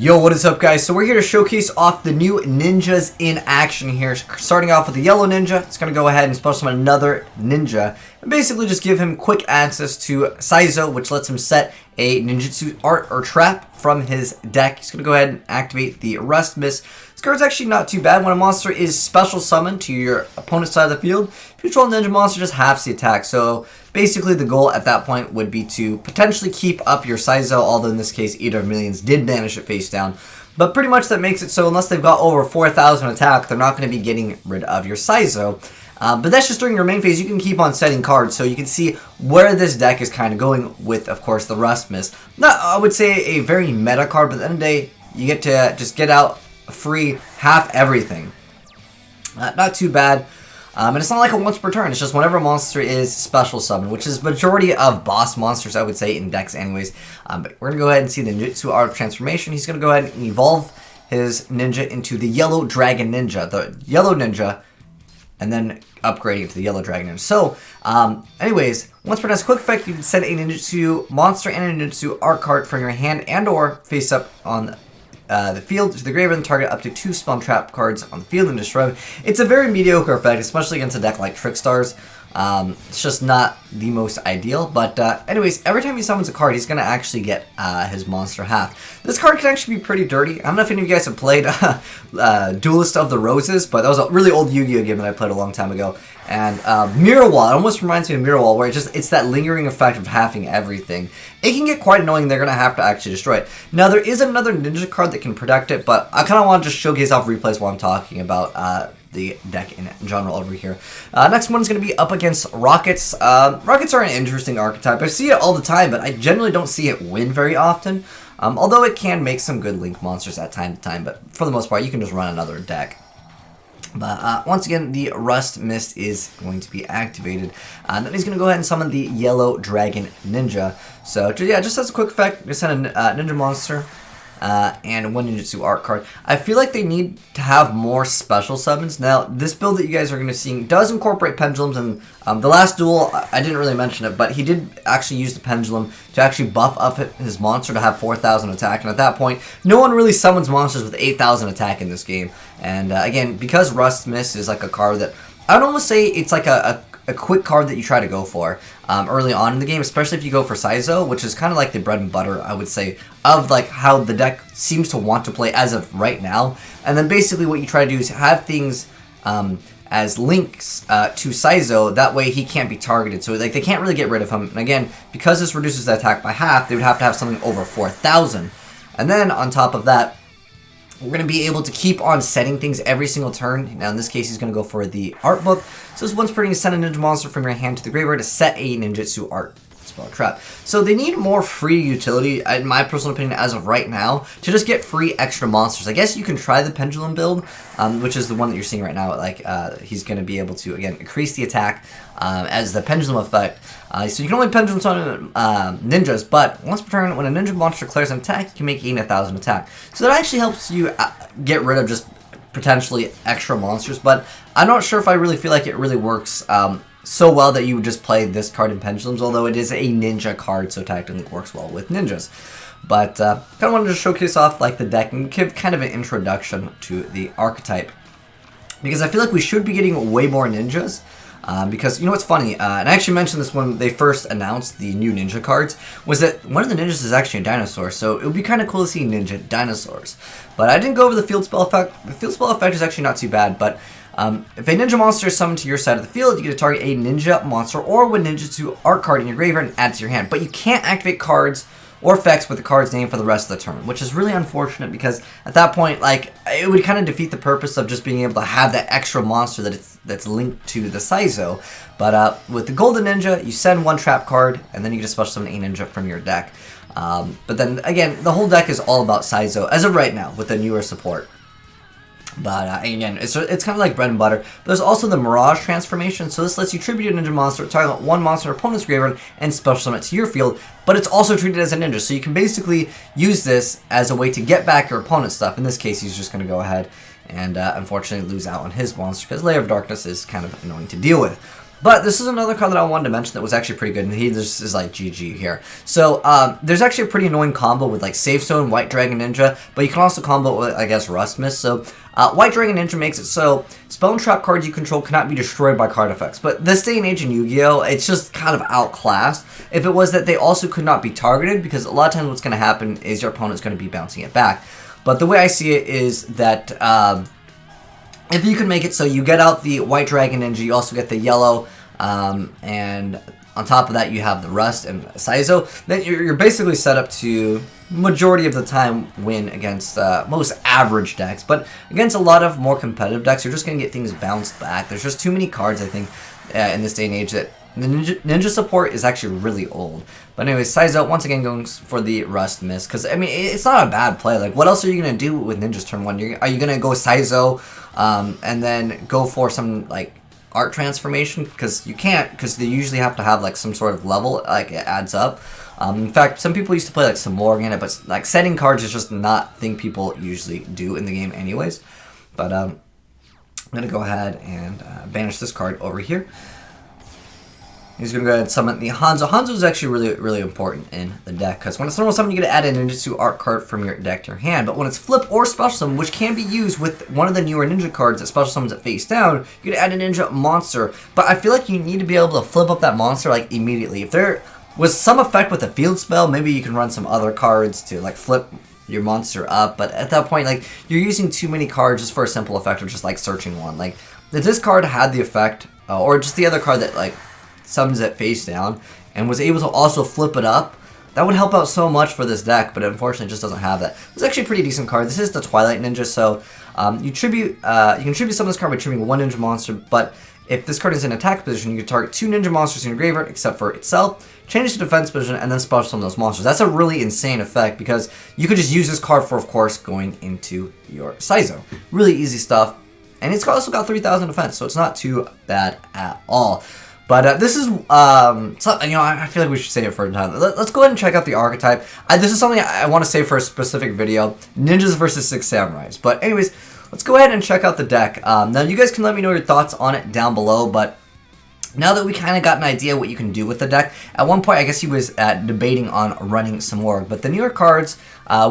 Yo, what is up, guys? So we're here to showcase off the new ninjas in action here. Starting off with the yellow ninja, it's going to go ahead and special summon another ninja. And basically just give him quick access to Saizo, which lets him set a ninjutsu art or trap from his deck. He's going to go ahead and activate the Rust Miss. This card's actually not too bad. When a monster is special summoned to your opponent's side of the field, if you control a ninja monster, just halves the attack. So basically the goal at that point would be to potentially keep up your Saizo, although in this case Eater of Millions did banish it face down. But pretty much that makes it so unless they've got over 4,000 attack, they're not going to be getting rid of your Saizo. But that's just during your main phase. You can keep on setting cards, so you can see where this deck is kind of going with, of course, the Rust Miss. Not, I would say, a very meta card, but at the end of the day, you get to just get out free half everything. Not too bad. And it's not like a once per turn. It's just whenever a monster is special summoned, which is majority of boss monsters, I would say, in decks anyways. But we're going to go ahead and see the Ninjutsu Art of Transformation. He's going to go ahead and evolve his ninja into the Yellow Dragon Ninja. The Yellow Ninja, and then upgrading to the Yellow Dragon Ninja. So, anyways, once per turn, as a quick effect, you can send a Ninjutsu monster and a Ninjutsu art card from your hand and or face up on the field to the graveyard and target up to 2 spell and trap cards on the field and destroy them. It's a very mediocre effect, especially against a deck like Trickstars. It's just not the most ideal, but anyways, every time he summons a card, he's going to actually get his monster half. This card can actually be pretty dirty. I don't know if any of you guys have played Duelist of the Roses, but that was a really old Yu-Gi-Oh game that I played a long time ago. And Mirror Wall, it almost reminds me of Mirror Wall, where it's that lingering effect of halving everything. It can get quite annoying. They're going to have to actually destroy it. Now, there is another ninja card that can protect it, but I kind of want to just showcase off replays while I'm talking about the deck in general over here. Next one is going to be up against Rockets. Rockets are an interesting archetype. I see it all the time, but I generally don't see it win very often. Although it can make some good link monsters at time to time, but for the most part, you can just run another deck. But once again, the Rust Mist is going to be activated. Then he's going to go ahead and summon the Yellow Dragon Ninja. So yeah, just as a quick effect, just send a ninja monster and 1 ninjutsu art card. I feel like they need to have more special summons. Now, this build that you guys are going to see does incorporate pendulums, and the last duel, I didn't really mention it, but he did actually use the pendulum to actually buff up his monster to have 4,000 attack, and at that point, no one really summons monsters with 8,000 attack in this game. And again, because Rust Miss is like a card that, I would almost say it's like a quick card that you try to go for early on in the game, especially if you go for Saizo, which is kind of like the bread and butter, I would say, of like how the deck seems to want to play as of right now. And then basically what you try to do is have things as links to Saizo, that way he can't be targeted. So like they can't really get rid of him. And again, because this reduces the attack by half, they would have to have something over 4,000. And then on top of that, we're going to be able to keep on setting things every single turn. Now, in this case, he's going to go for the art book. So this once per turn, you send a ninja monster from your hand to the graveyard to set a ninjutsu art spell trap. So they need more free utility, in my personal opinion, as of right now, to just get free extra monsters. I guess you can try the pendulum build, which is the one that you're seeing right now. Like he's going to be able to, again, increase the attack as the pendulum effect. So you can only pendulum summon ninjas, but once per turn, when a ninja monster declares an attack, you can make 1,000 attack. So that actually helps you get rid of just potentially extra monsters, but I'm not sure if I really feel like it really works so well that you would just play this card in pendulums, although it is a ninja card, so technically it works well with ninjas. But kind of wanted to showcase off like the deck and give kind of an introduction to the archetype, because I feel like we should be getting way more ninjas. Because, you know what's funny, and I actually mentioned this when they first announced the new ninja cards, was that one of the ninjas is actually a dinosaur, so it would be kind of cool to see ninja dinosaurs. But I didn't go over the field spell effect. The field spell effect is actually not too bad, but if a ninja monster is summoned to your side of the field, you get to target a ninja monster or one ninjutsu art card in your graveyard and add it to your hand. But you can't activate cards or effects with the card's name for the rest of the turn, which is really unfortunate because at that point, like, it would kind of defeat the purpose of just being able to have that extra monster that's linked to the Saizo. But with the Golden Ninja, you send 1 trap card, and then you just special summon a ninja from your deck. But then, again, the whole deck is all about Saizo, as of right now, with the newer support. But again, it's kind of like bread and butter. But there's also the Mirage transformation. So this lets you tribute a ninja monster, target 1 monster opponent's graveyard, and special summon it to your field. But it's also treated as a ninja. So you can basically use this as a way to get back your opponent's stuff. In this case, he's just going to go ahead and unfortunately lose out on his monster because Layer of Darkness is kind of annoying to deal with. But this is another card that I wanted to mention that was actually pretty good, and he just is like GG here. So there's actually a pretty annoying combo with like Safe Zone, White Dragon Ninja, but you can also combo with, I guess, Rust Mist. So White Dragon Ninja makes it so spell and trap cards you control cannot be destroyed by card effects. But this day and age in Yu-Gi-Oh, it's just kind of outclassed. If it was that they also could not be targeted, because a lot of times what's going to happen is your opponent's going to be bouncing it back. But the way I see it is that if you can make it so you get out the White Dragon Ninja, you also get the yellow, and on top of that you have the Rust and Saizo, then you're basically set up to, majority of the time, win against most average decks. But against a lot of more competitive decks, you're just going to get things bounced back. There's just too many cards, I think, in this day and age that the ninja support is actually really old. But anyways, Saizo, once again, going for the Rust Mist, because, I mean, it's not a bad play. Like, what else are you going to do with Ninja's turn 1? Are you going to go Saizo, and then go for some, like, art transformation? Because you can't, because they usually have to have, like, some sort of level, like, it adds up. In fact, some people used to play, like, some Morgan, but, like, setting cards is just not a thing people usually do in the game anyways. But, I'm going to go ahead and banish this card over here. He's going to go ahead and summon the Hanzo. Hanzo is actually really, really important in the deck, because when it's normal summon, you get to add an ninjutsu art card from your deck to your hand. But when it's flip or special summon, which can be used with one of the newer ninja cards that special summons it face down, you get to add a ninja monster. But I feel like you need to be able to flip up that monster, like, immediately. If there was some effect with a field spell, maybe you can run some other cards to, like, flip your monster up. But at that point, like, you're using too many cards just for a simple effect of just, like, searching one. Like, if this card had the effect, or just the other card that, like, summons it face down and was able to also flip it up, that would help out so much for this deck, but unfortunately it just doesn't have that. It's actually a pretty decent card. This is the Twilight Ninja, so you can tribute summon this card by tributing one ninja monster, but if this card is in attack position, you can target 2 ninja monsters in your graveyard except for itself, change it to defense position, and then special summon those monsters. That's a really insane effect, because you could just use this card for, of course, going into your Saizo. Really easy stuff, and it's also got 3,000 defense, so it's not too bad at all. But this is, I feel like we should say it for a time. Let's go ahead and check out the archetype. This is something I want to say for a specific video. Ninjas versus 6 Samurais. But anyways, let's go ahead and check out the deck. Now, you guys can let me know your thoughts on it down below, but now that we kind of got an idea what you can do with the deck, at one point I guess he was debating on running some more. But the newer cards,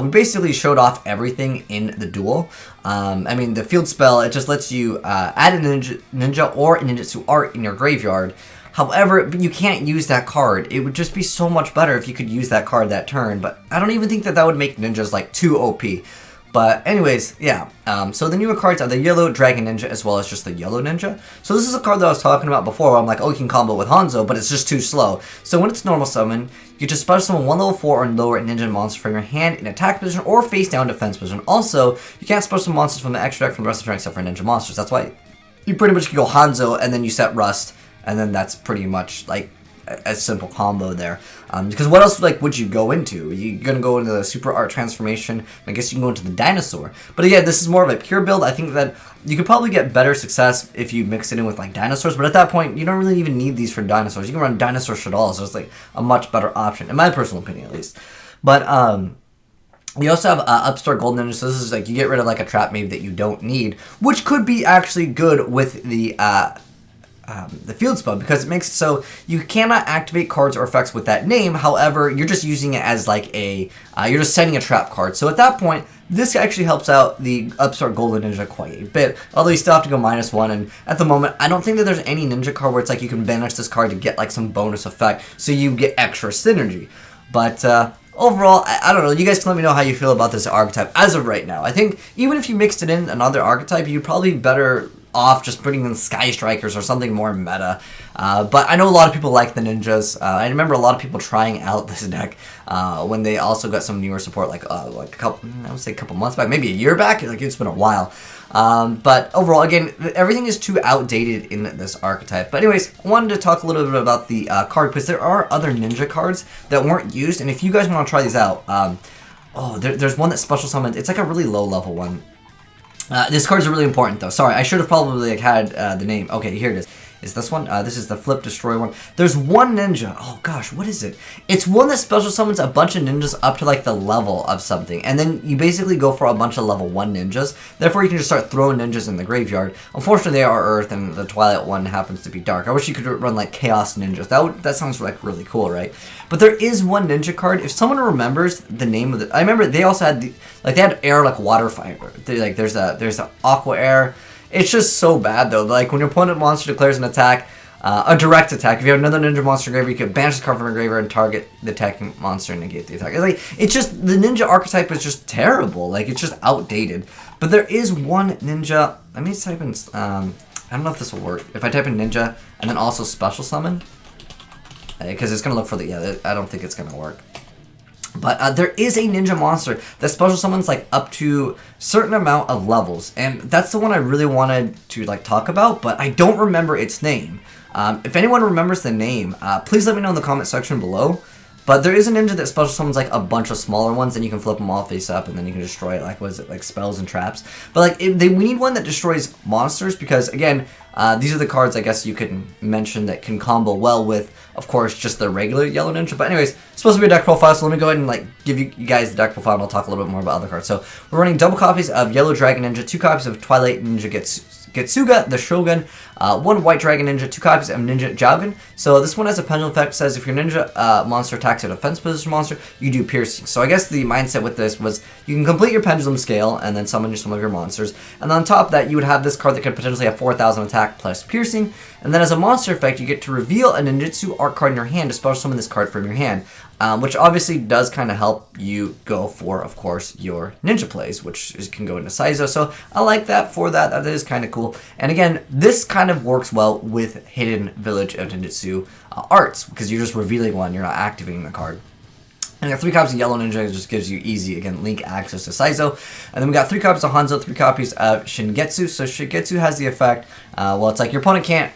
we basically showed off everything in the duel. I mean, the field spell, it just lets you add a ninja or a ninjutsu art in your graveyard. However, you can't use that card. It would just be so much better if you could use that card that turn. But I don't even think that would make ninjas like too OP. But anyways, yeah, so the newer cards are the Yellow Dragon Ninja as well as just the Yellow Ninja. So this is a card that I was talking about before where I'm like, oh, you can combo with Hanzo, but it's just too slow. So when it's normal summon, you just special summon 1 level 4 or lower ninja monster from your hand in attack position or face down defense position. Also, you can't special summon monsters from the extra deck from the rest of the turn except for ninja monsters. That's why you pretty much can go Hanzo and then you set Rust, and then that's pretty much like a simple combo there. Because what else would you go into? Are you gonna go into the super art transformation? I guess you can go into the dinosaur. But again, this is more of a pure build. I think that you could probably get better success if you mix it in with like dinosaurs, but at that point you don't really even need these for dinosaurs. You can run dinosaur Shadal, so it's like a much better option, in my personal opinion at least. But we also have Upstart Gold Ninja, so this is like you get rid of like a trap maybe that you don't need, which could be actually good with the field spell, because it makes it so you cannot activate cards or effects with that name. However, you're just using it as like a, you're just setting a trap card. So at that point, this actually helps out the Upstart Golden Ninja quite a bit, although you still have to go -1, and at the moment, I don't think that there's any ninja card where it's like you can banish this card to get like some bonus effect, so you get extra synergy. But overall, I don't know, you guys can let me know how you feel about this archetype as of right now. I think even if you mixed it in another archetype, you'd probably be better off just putting in Sky Strikers or something more meta. But I know a lot of people like the ninjas. I remember a lot of people trying out this deck when they also got some newer support, like a couple, I would say a couple months back, maybe a year back. Like, it's been a while. But overall, again, everything is too outdated in this archetype. But anyways, I wanted to talk a little bit about the card, because there are other ninja cards that weren't used, and if you guys want to try these out, there's one that special summons. It's like a really low level one. This card's really important though. Sorry, I should have probably had the name. Okay, here it is. is this one. This is the Flip Destroy one. There's one ninja. Oh gosh, what is it? It's one that special summons a bunch of ninjas up to like the level of something. And then you basically go for a bunch of level 1 ninjas. Therefore, you can just start throwing ninjas in the graveyard. Unfortunately, they are Earth, and the Twilight one happens to be Dark. I wish you could run like Chaos Ninjas. That sounds like really cool, right? But there is one ninja card. If someone remembers the name of it, I remember they also had they had air like water fire. There's a aqua air. It's just so bad though. Like when your opponent monster declares an attack, a direct attack. If you have another ninja monster in graveyard, you can banish the card from your graveyard and target the attacking monster and negate the attack. It's just the ninja archetype is just terrible. Like it's just outdated. But there is one ninja. Let me type in. I don't know if this will work. If I type in ninja and then also special summon, because it's gonna look for the I don't think it's gonna work. But there is a ninja monster that special summons like up to a certain amount of levels, and that's the one I really wanted to like talk about, but I don't remember its name. If anyone remembers the name, please let me know in the comment section below. But there is a ninja that special summons like a bunch of smaller ones, and you can flip them all face up, and then you can destroy it. Like, what is it, like spells and traps? But like, we need one that destroys monsters because again, these are the cards I guess you can mention that can combo well with, of course, just the regular yellow ninja. But anyways, it's supposed to be a deck profile, so let me go ahead and like give you guys the deck profile, and I'll talk a little bit more about other cards. So we're running double copies of Yellow Dragon Ninja, 2 copies of Twilight Ninja Getsuga, the Shogun, 1 White Dragon Ninja, 2 copies of Ninja Jougin. So this one has a pendulum effect. Says if your ninja monster attacks a defense position monster, you do piercing. So I guess the mindset with this was you can complete your pendulum scale and then summon some of your monsters. And on top of that, you would have this card that could potentially have 4,000 attack plus piercing. And then as a monster effect, you get to reveal a ninjutsu art card in your hand to special summon this card from your hand. Which obviously does kind of help you go for, of course, your ninja plays, which can go into Saizo. So I like that for that. That is kind of cool. And again, this kind of works well with Hidden Village of Ninjutsu arts, because you're just revealing one, you're not activating the card. And we got 3 copies of Yellow Ninja, it just gives you easy, again, link access to Saizo. And then we got 3 copies of Hanzo, 3 copies of Shingetsu. So Shingetsu has the effect, well, it's like your opponent can't,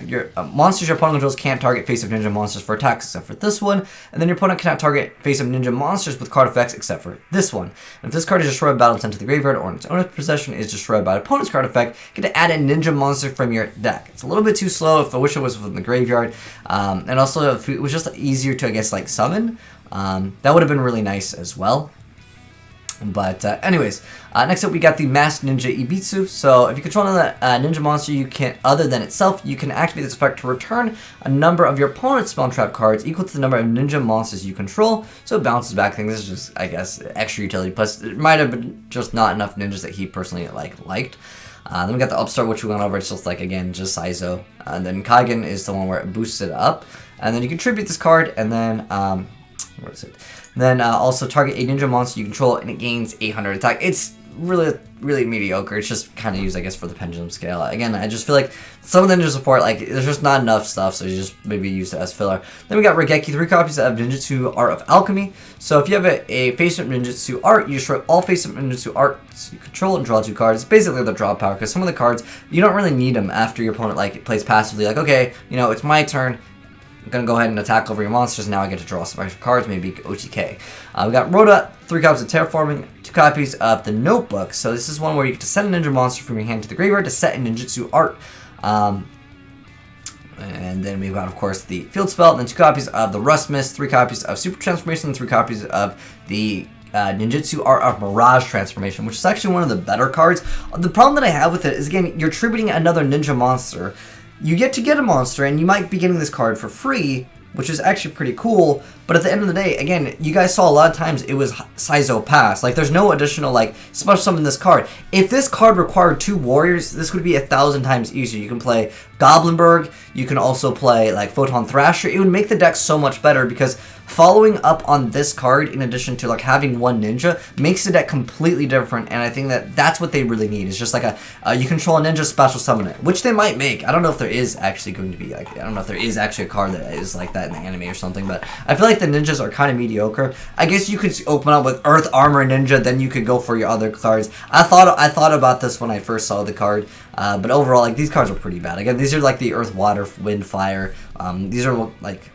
your monsters your opponent controls can't target face-up ninja monsters for attacks except for this one, and then your opponent cannot target face-up ninja monsters with card effects except for this one. And if this card is destroyed by battle and sent to the graveyard, or in its owner's possession is destroyed by opponent's card effect, you get to add a ninja monster from your deck. It's a little bit too slow. If I wish it was from the graveyard, and also if it was just easier to, I guess, like summon, that would have been really nice as well. But anyways, next up we got the Masked Ninja Ibitsu. So if you control another ninja monster, you can, other than itself, you can activate this effect to return a number of your opponent's spell trap cards equal to the number of ninja monsters you control. So it bounces back things. This is just, I guess, extra utility. Plus, it might have been just not enough ninjas that he personally liked. Then we got the Upstart, which we went over. It's just like, again, just Saizo. And then Kaigen is the one where it boosts it up. And then you contribute this card, and then where is it? Then also target a ninja monster you control, and it gains 800 attack. It's really mediocre. It's just kind of used, I guess, for the pendulum scale. Again, I just feel like some of the ninja support, like, there's just not enough stuff, so you just maybe use it as filler. Then we got Regeki, 3 copies of Ninjutsu Art of Alchemy. So if you have a face-up Ninjutsu art, you destroy all face-up Ninjutsu arts you control and draw 2 cards. It's basically the draw power, because some of the cards, you don't really need them after your opponent, like, plays passively. Like, okay, you know, it's my turn. I'm going to go ahead and attack over your monsters. Now I get to draw some extra cards, maybe OTK. We got Rhoda, 3 copies of Terraforming, 2 copies of the Notebook. So this is one where you get to send a ninja monster from your hand to the graveyard to set a ninjutsu art. And then we've got, of course, the Field Spell, then 2 copies of the Rust Mist, 3 copies of Super Transformation, 3 copies of the Ninjutsu Art of Mirage Transformation, which is actually one of the better cards. The problem that I have with it is, again, you're tributing another ninja monster. You get to get a monster, and you might be getting this card for free, which is actually pretty cool, but at the end of the day, again, you guys saw a lot of times it was Saizo Pass. Like, there's no additional, like, special summon this card. If this card required 2 warriors, this would be 1,000 times easier. You can play Goblinberg, you can also play, like, Photon Thrasher. It would make the deck so much better, because following up on this card, in addition to, like, having 1 ninja, makes the deck completely different, and I think that that's what they really need. It's just like you control a ninja, special summon it, which they might make. I don't know if there is actually going to be, like, I don't know if there is actually a card that is like that in the anime or something, but I feel like the ninjas are kind of mediocre. I guess you could open up with Earth Armor Ninja, then you could go for your other cards. I thought about this when I first saw the card, but overall, like, these cards are pretty bad. Again, these are like the Earth, Water, Wind, Fire. These are like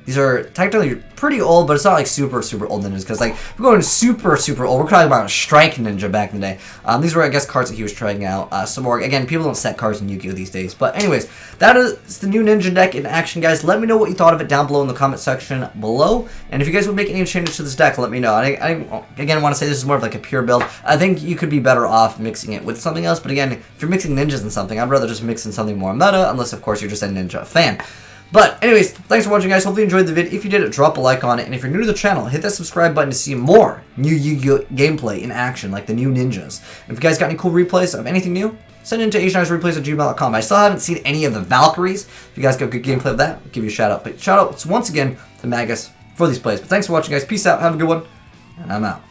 These are technically pretty old, but it's not like super old ninjas, because like if we're going super old, we're talking about a Strike Ninja back in the day. These were, I guess, cards that he was trying out. Some more, again, people don't set cards in Yu-Gi-Oh these days. But anyways, that is the new ninja deck in action, guys. Let me know what you thought of it down below in the comment section below. And if you guys would make any changes to this deck, let me know. I again want to say this is more of like a pure build. I think you could be better off mixing it with something else. But again, if you're mixing ninjas and something, I'd rather just mix in something more meta, unless of course you're just a ninja fan. But anyways, thanks for watching, guys. Hopefully you enjoyed the video. If you did, drop a like on it. And if you're new to the channel, hit that subscribe button to see more new Yu-Gi-Oh gameplay in action, like the new ninjas. And if you guys got any cool replays of anything new, send it into AzneyesReplays@gmail.com. I still haven't seen any of the Valkyries. If you guys got good gameplay of that, I'll give you a shout out. But shout outs once again to Magus for these plays. But thanks for watching, guys. Peace out. Have a good one. And I'm out.